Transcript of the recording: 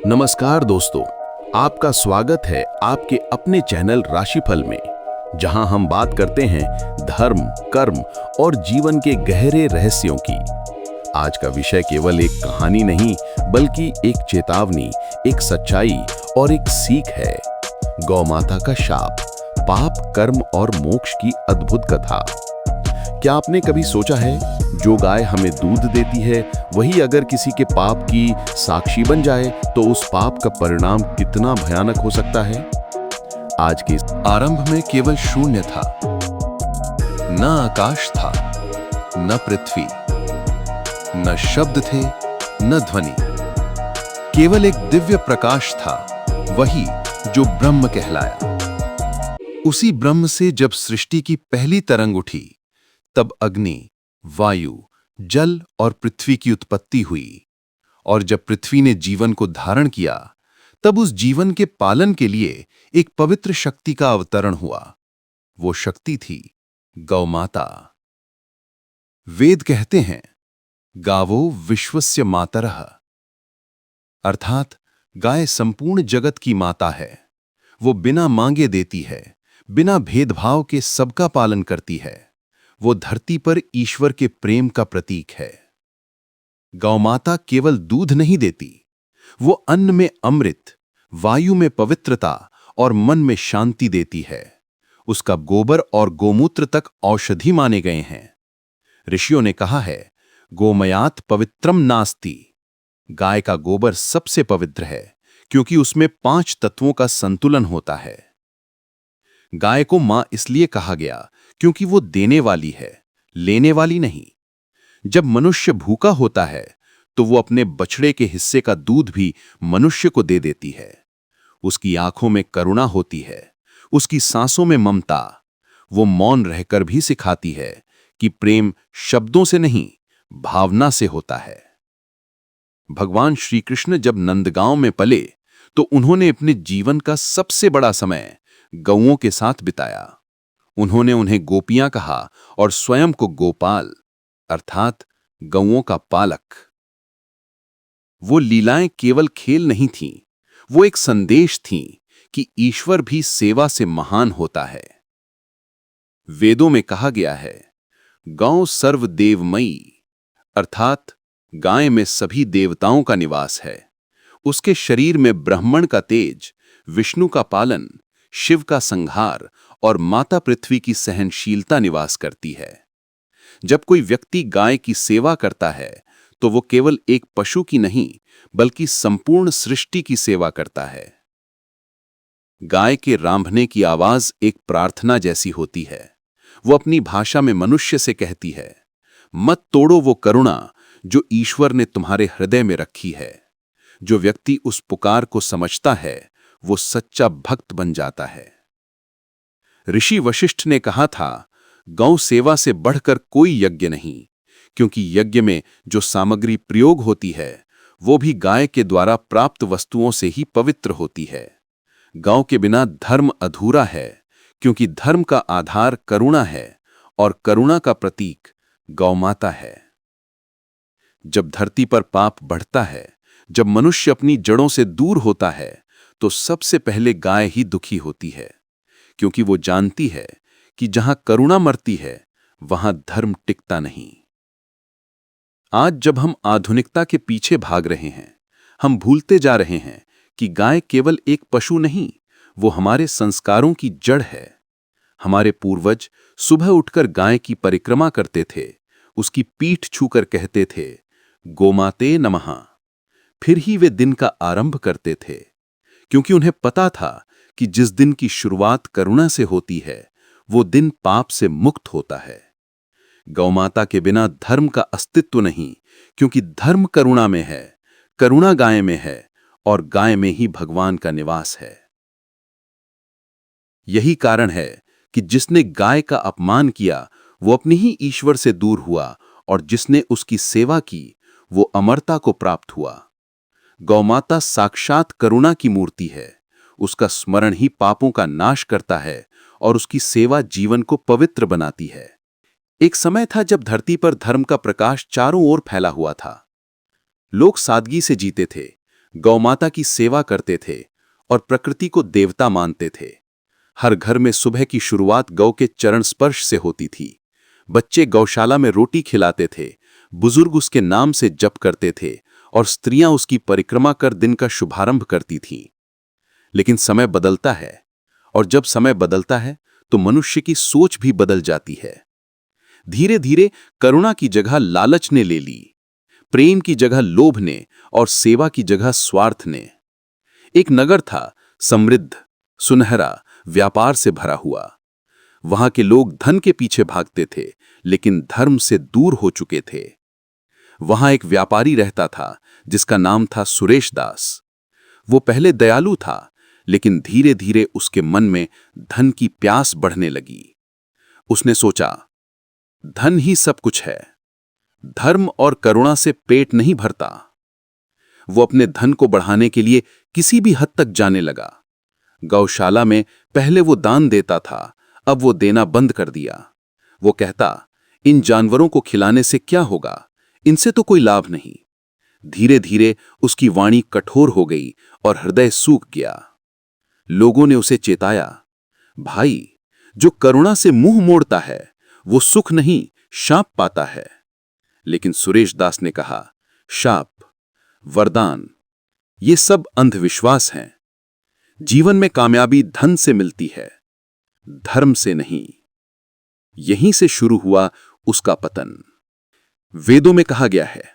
नमस्कार दोस्तों, आपका स्वागत है आपके अपने चैनल राशिफल में, जहां हम बात करते हैं धर्म, कर्म और जीवन के गहरे रहस्यों की। आज का विषय केवल एक कहानी नहीं, बल्कि एक चेतावनी, एक सच्चाई और एक सीख है। गौ माता का शाप, पाप, कर्म और मोक्ष की अद्भुत कथा। क्या आपने कभी सोचा है, जो गाय हमें दूध देती है, वही अगर किसी के पाप की साक्षी बन जाए तो उस पाप का परिणाम कितना भयानक हो सकता है? आज के इस आरंभ में केवल शून्य था, न आकाश था, न पृथ्वी, न शब्द थे, न ध्वनि। केवल एक दिव्य प्रकाश था, वही जो ब्रह्म कहलाया। उसी ब्रह्म से जब सृष्टि की पहली तरंग उठी, तब अग्नि, वायु, जल और पृथ्वी की उत्पत्ति हुई। और जब पृथ्वी ने जीवन को धारण किया, तब उस जीवन के पालन के लिए एक पवित्र शक्ति का अवतरण हुआ। वो शक्ति थी गौ माता। वेद कहते हैं, गावो विश्वस्य मातरः, अर्थात गाय संपूर्ण जगत की माता है। वो बिना मांगे देती है, बिना भेदभाव के सबका पालन करती है। वो धरती पर ईश्वर के प्रेम का प्रतीक है। गौमाता केवल दूध नहीं देती, वो अन्न में अमृत, वायु में पवित्रता और मन में शांति देती है। उसका गोबर और गोमूत्र तक औषधि माने गए हैं। ऋषियों ने कहा है, गोमयात पवित्रम नास्ति। गाय का गोबर सबसे पवित्र है, क्योंकि उसमें 5 तत्वों का संतुलन होता है। गाय को मां इसलिए कहा गया क्योंकि वो देने वाली है, लेने वाली नहीं। जब मनुष्य भूखा होता है, तो वो अपने बछड़े के हिस्से का दूध भी मनुष्य को दे देती है। उसकी आंखों में करुणा होती है, उसकी सांसों में ममता। वो मौन रहकर भी सिखाती है कि प्रेम शब्दों से नहीं, भावना से होता है। भगवान श्री कृष्ण जब नंदगांव में पले, तो उन्होंने अपने जीवन का सबसे बड़ा समय गौओं के साथ बिताया। उन्होंने उन्हें गोपियां कहा और स्वयं को गोपाल, अर्थात गौओं का पालक। वो लीलाएं केवल खेल नहीं थीं, वो एक संदेश थीं कि ईश्वर भी सेवा से महान होता है। वेदों में कहा गया है, गौ सर्वदेवमयी, अर्थात गाय में सभी देवताओं का निवास है। उसके शरीर में ब्राह्मण का तेज, विष्णु का पालन, शिव का संहार और माता पृथ्वी की सहनशीलता निवास करती है। जब कोई व्यक्ति गाय की सेवा करता है, तो वो केवल एक पशु की नहीं, बल्कि संपूर्ण सृष्टि की सेवा करता है। गाय के रांभने की आवाज एक प्रार्थना जैसी होती है। वो अपनी भाषा में मनुष्य से कहती है, मत तोड़ो वो करुणा जो ईश्वर ने तुम्हारे हृदय में रखी है। जो व्यक्ति उस पुकार को समझता है, वो सच्चा भक्त बन जाता है। ऋषि वशिष्ठ ने कहा था, गौ सेवा से बढ़कर कोई यज्ञ नहीं, क्योंकि यज्ञ में जो सामग्री प्रयोग होती है, वो भी गाय के द्वारा प्राप्त वस्तुओं से ही पवित्र होती है। गौ के बिना धर्म अधूरा है, क्योंकि धर्म का आधार करुणा है और करुणा का प्रतीक गौमाता है। जब धरती पर पाप बढ़ता है, जब मनुष्य अपनी जड़ों से दूर होता है, तो सबसे पहले गाय ही दुखी होती है, क्योंकि वो जानती है कि जहां करुणा मरती है, वहां धर्म टिकता नहीं। आज जब हम आधुनिकता के पीछे भाग रहे हैं, हम भूलते जा रहे हैं कि गाय केवल एक पशु नहीं, वो हमारे संस्कारों की जड़ है। हमारे पूर्वज सुबह उठकर गाय की परिक्रमा करते थे, उसकी पीठ छूकर कहते थे, गोमाते नमः। फिर ही वे दिन का आरंभ करते थे, क्योंकि उन्हें पता था कि जिस दिन की शुरुआत करुणा से होती है, वो दिन पाप से मुक्त होता है। गौमाता के बिना धर्म का अस्तित्व नहीं, क्योंकि धर्म करुणा में है, करुणा गाय में है और गाय में ही भगवान का निवास है। यही कारण है कि जिसने गाय का अपमान किया, वो अपनी ही ईश्वर से दूर हुआ, और जिसने उसकी सेवा की, वो अमरता को प्राप्त हुआ। गौमाता साक्षात करुणा की मूर्ति है। उसका स्मरण ही पापों का नाश करता है और उसकी सेवा जीवन को पवित्र बनाती है। एक समय था जब धरती पर धर्म का प्रकाश चारों ओर फैला हुआ था। लोग सादगी से जीते थे, गौमाता की सेवा करते थे और प्रकृति को देवता मानते थे। हर घर में सुबह की शुरुआत गौ के चरण स्पर्श से होती थी। बच्चे गौशाला में रोटी खिलाते थे, बुजुर्ग उसके नाम से जप करते थे और स्त्रियां उसकी परिक्रमा कर दिन का शुभारंभ करती थीं। लेकिन समय बदलता है, और जब समय बदलता है तो मनुष्य की सोच भी बदल जाती है। धीरे धीरे करुणा की जगह लालच ने ले ली, प्रेम की जगह लोभ ने और सेवा की जगह स्वार्थ ने। एक नगर था, समृद्ध, सुनहरा, व्यापार से भरा हुआ। वहां के लोग धन के पीछे भागते थे, लेकिन धर्म से दूर हो चुके थे। वहां एक व्यापारी रहता था जिसका नाम था सुरेश दास। वो पहले दयालु था, लेकिन धीरे धीरे उसके मन में धन की प्यास बढ़ने लगी। उसने सोचा, धन ही सब कुछ है, धर्म और करुणा से पेट नहीं भरता। वो अपने धन को बढ़ाने के लिए किसी भी हद तक जाने लगा। गौशाला में पहले वो दान देता था, अब वो देना बंद कर दिया। वो कहता, इन जानवरों को खिलाने से क्या होगा, इनसे तो कोई लाभ नहीं। धीरे धीरे उसकी वाणी कठोर हो गई और हृदय सूख गया। लोगों ने उसे चेताया, भाई, जो करुणा से मुंह मोड़ता है वो सुख नहीं, शाप पाता है। लेकिन सुरेश दास ने कहा, शाप, वरदान, ये सब अंधविश्वास हैं। जीवन में कामयाबी धन से मिलती है, धर्म से नहीं। यहीं से शुरू हुआ उसका पतन। वेदों में कहा गया है,